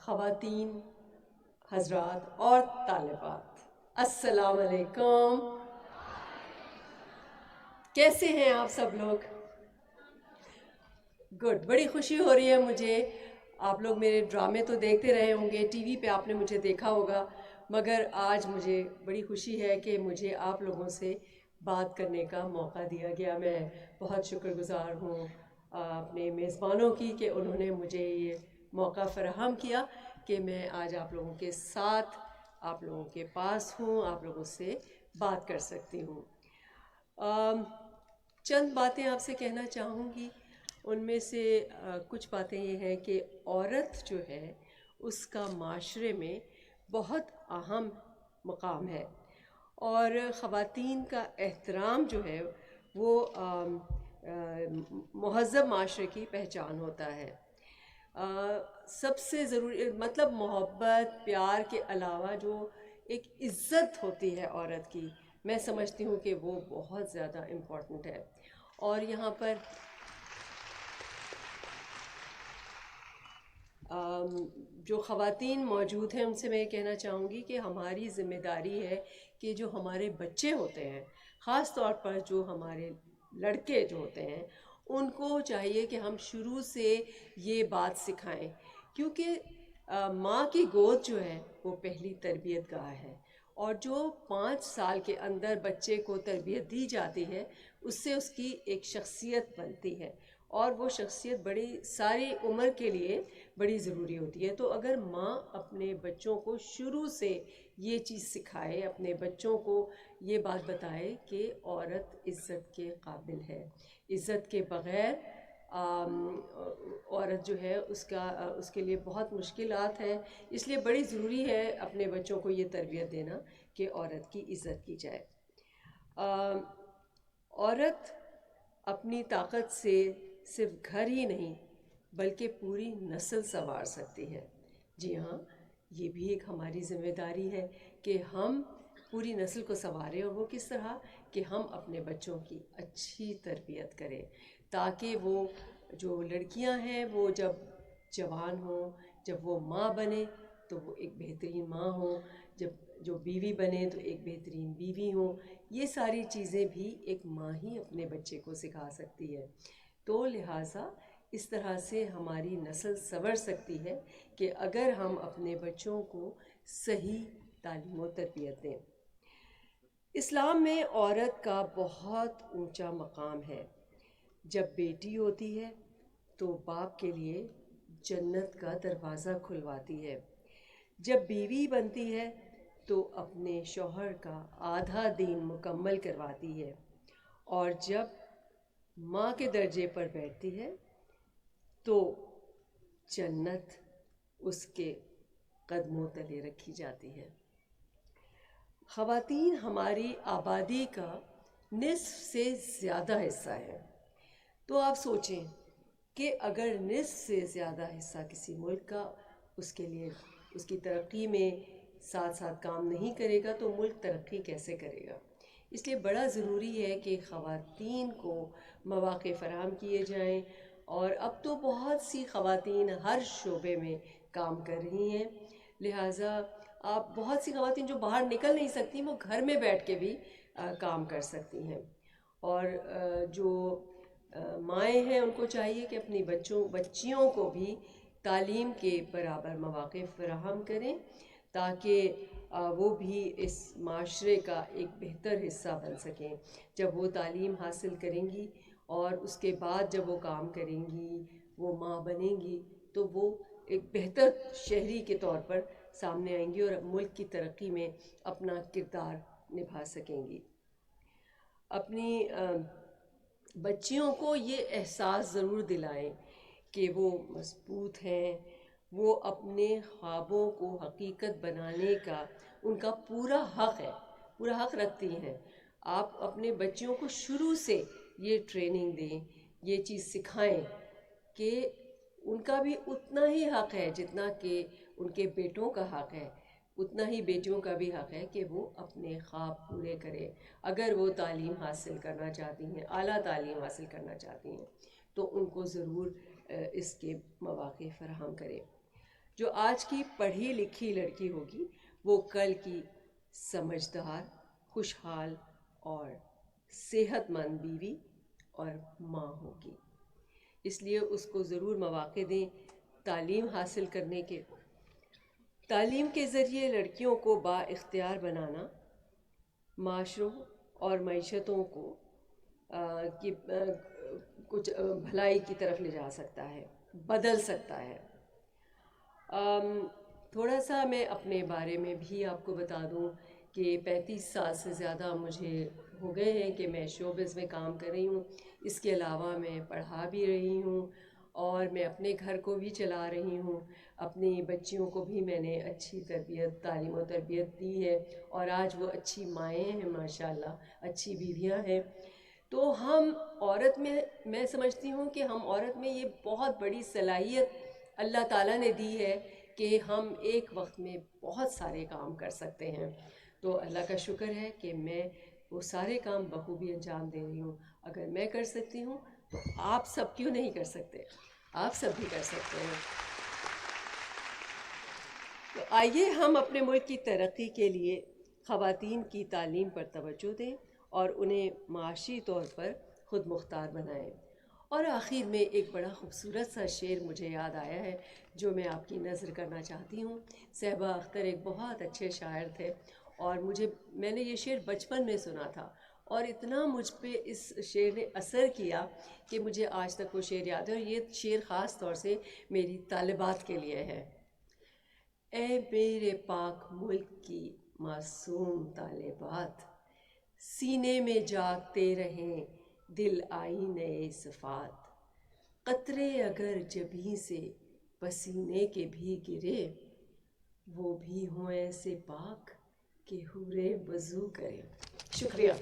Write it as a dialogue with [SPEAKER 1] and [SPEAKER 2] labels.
[SPEAKER 1] خواتین حضرات اور طالبات، السلام علیکم۔ کیسے ہیں آپ سب لوگ؟ گڈ، بڑی خوشی ہو رہی ہے مجھے۔ آپ لوگ میرے ڈرامے تو دیکھتے رہے ہوں گے، ٹی وی پہ آپ نے مجھے دیکھا ہوگا، مگر آج مجھے بڑی خوشی ہے کہ مجھے آپ لوگوں سے بات کرنے کا موقع دیا گیا۔ میں بہت شکر گزار ہوں اپنے میزبانوں کی کہ انہوں نے مجھے یہ موقع فراہم کیا کہ میں آج آپ لوگوں کے ساتھ، آپ لوگوں کے پاس ہوں، آپ لوگوں سے بات کر سکتی ہوں۔ چند باتیں آپ سے کہنا چاہوں گی۔ ان میں سے کچھ باتیں یہ ہیں کہ عورت جو ہے اس کا معاشرے میں بہت اہم مقام ہے، اور خواتین کا احترام جو ہے وہ مہذب معاشرے کی پہچان ہوتا ہے۔ سب سے ضروری مطلب محبت پیار کے علاوہ جو ایک عزت ہوتی ہے عورت کی، میں سمجھتی ہوں کہ وہ بہت زیادہ امپورٹنٹ ہے۔ اور یہاں پر جو خواتین موجود ہیں ان سے میں یہ کہنا چاہوں گی کہ ہماری ذمہ داری ہے کہ جو ہمارے بچے ہوتے ہیں، خاص طور پر جو ہمارے لڑکے جو ہوتے ہیں، ان کو چاہیے کہ ہم شروع سے یہ بات سکھائیں، کیونکہ ماں کی گود جو ہے وہ پہلی تربیت گاہ ہے، اور جو 5 سال کے اندر بچے کو تربیت دی جاتی ہے اس سے اس کی ایک شخصیت بنتی ہے، اور وہ شخصیت بڑی ساری عمر کے لیے بڑی ضروری ہوتی ہے۔ تو اگر ماں اپنے بچوں کو شروع سے یہ چیز سکھائے، اپنے بچوں کو یہ بات بتائے کہ عورت عزت کے قابل ہے، عزت کے بغیر عورت جو ہے اس کے لیے بہت مشکلات ہیں، اس لیے بڑی ضروری ہے اپنے بچوں کو یہ تربیت دینا کہ عورت کی عزت کی جائے۔ عورت اپنی طاقت سے صرف گھر ہی نہیں بلکہ پوری نسل سنوار سکتی ہے۔ جی ہاں، یہ بھی ایک ہماری ذمہ داری ہے کہ ہم پوری نسل کو سنواریں، اور وہ کس طرح کہ ہم اپنے بچوں کی اچھی تربیت کریں، تاکہ وہ جو لڑکیاں ہیں وہ جب جوان ہوں، جب وہ ماں بنے تو وہ ایک بہترین ماں ہوں، جب جو بیوی بنے تو ایک بہترین بیوی ہوں۔ یہ ساری چیزیں بھی ایک ماں ہی اپنے بچے کو سکھا سکتی ہے۔ تو لہٰذا اس طرح سے ہماری نسل سنور سکتی ہے کہ اگر ہم اپنے بچوں کو صحیح تعلیم و تربیت دیں۔ اسلام میں عورت کا بہت اونچا مقام ہے۔ جب بیٹی ہوتی ہے تو باپ کے لیے جنت کا دروازہ کھلواتی ہے، جب بیوی بنتی ہے تو اپنے شوہر کا آدھا دین مکمل کرواتی ہے، اور جب ماں کے درجے پر بیٹھتی ہے تو جنت اس کے قدموں تلے رکھی جاتی ہے۔ خواتین ہماری آبادی کا نصف سے زیادہ حصہ ہے، تو آپ سوچیں کہ اگر نصف سے زیادہ حصہ کسی ملک کا اس کے لیے اس کی ترقی میں ساتھ ساتھ کام نہیں کرے گا تو ملک ترقی کیسے کرے گا؟ اس لیے بڑا ضروری ہے کہ خواتین کو مواقع فراہم کیے جائیں، اور اب تو بہت سی خواتین ہر شعبے میں کام کر رہی ہیں، لہٰذا آپ بہت سی خواتین جو باہر نکل نہیں سکتی وہ گھر میں بیٹھ کے بھی کام کر سکتی ہیں، اور جو مائیں ہیں ان کو چاہیے کہ اپنی بچیوں کو بھی تعلیم کے برابر مواقع فراہم کریں، تاکہ وہ بھی اس معاشرے کا ایک بہتر حصہ بن سکیں۔ جب وہ تعلیم حاصل کریں گی اور اس کے بعد جب وہ کام کریں گی، وہ ماں بنیں گی، تو وہ ایک بہتر شہری کے طور پر سامنے آئیں گی اور ملک کی ترقی میں اپنا کردار نبھا سکیں گی۔ اپنی بچیوں کو یہ احساس ضرور دلائیں کہ وہ مضبوط ہیں، وہ اپنے خوابوں کو حقیقت بنانے کا ان کا پورا حق ہے، پورا حق رکھتی ہیں۔ آپ اپنے بچیوں کو شروع سے یہ ٹریننگ دیں، یہ چیز سکھائیں کہ ان کا بھی اتنا ہی حق ہے جتنا کہ ان کے بیٹوں کا حق ہے، اتنا ہی بیٹیوں کا بھی حق ہے کہ وہ اپنے خواب پورے کریں۔ اگر وہ تعلیم حاصل کرنا چاہتی ہیں، اعلیٰ تعلیم حاصل کرنا چاہتی ہیں، تو ان کو ضرور اس کے مواقع فراہم کریں۔ جو آج کی پڑھی لکھی لڑکی ہوگی وہ کل کی سمجھدار، خوشحال اور صحت مند بیوی اور ماں ہوگی۔ اس لیے اس کو ضرور مواقع دیں تعلیم حاصل کرنے کے۔ تعلیم کے ذریعے لڑکیوں کو با اختیار بنانا معاشروں اور معیشتوں کو کچھ بھلائی کی طرف لے جا سکتا ہے، بدل سکتا ہے۔ تھوڑا سا میں اپنے بارے میں بھی آپ کو بتا دوں کہ 35 سال سے زیادہ مجھے ہو گئے ہیں کہ میں شوبز میں کام کر رہی ہوں۔ اس کے علاوہ میں پڑھا بھی رہی ہوں اور میں اپنے گھر کو بھی چلا رہی ہوں، اپنی بچیوں کو بھی میں نے اچھی تربیت، تعلیم و تربیت دی ہے اور آج وہ اچھی مائیں ہیں ماشاءاللہ، اچھی بیویاں ہیں۔ تو ہم عورت میں سمجھتی ہوں کہ ہم عورت میں یہ بہت بڑی صلاحیت اللہ تعالیٰ نے دی ہے کہ ہم ایک وقت میں بہت سارے کام کر سکتے ہیں۔ تو اللہ کا شکر ہے کہ میں وہ سارے کام بخوبی انجام دے رہی ہوں۔ اگر میں کر سکتی ہوں تو آپ سب کیوں نہیں کر سکتے؟ آپ سب بھی کر سکتے ہیں۔ تو آئیے ہم اپنے ملک کی ترقی کے لیے خواتین کی تعلیم پر توجہ دیں اور انہیں معاشی طور پر خود مختار بنائیں۔ اور آخر میں ایک بڑا خوبصورت سا شعر مجھے یاد آیا ہے جو میں آپ کی نظر کرنا چاہتی ہوں۔ صحبا اختر ایک بہت اچھے شاعر تھے اور میں نے یہ شعر بچپن میں سنا تھا اور اتنا مجھ پہ اس شعر نے اثر کیا کہ مجھے آج تک وہ شعر یاد ہے، اور یہ شعر خاص طور سے میری طالبات کے لیے ہے۔ اے میرے پاک ملک کی معصوم طالبات، سینے میں جاگتے رہیں دل آئینے صفات، قطرے اگر جبیں سے پسینے کے بھی گرے، وہ بھی ہوں ایسے پاک کہ حوریں وضو کریں۔ شکریہ۔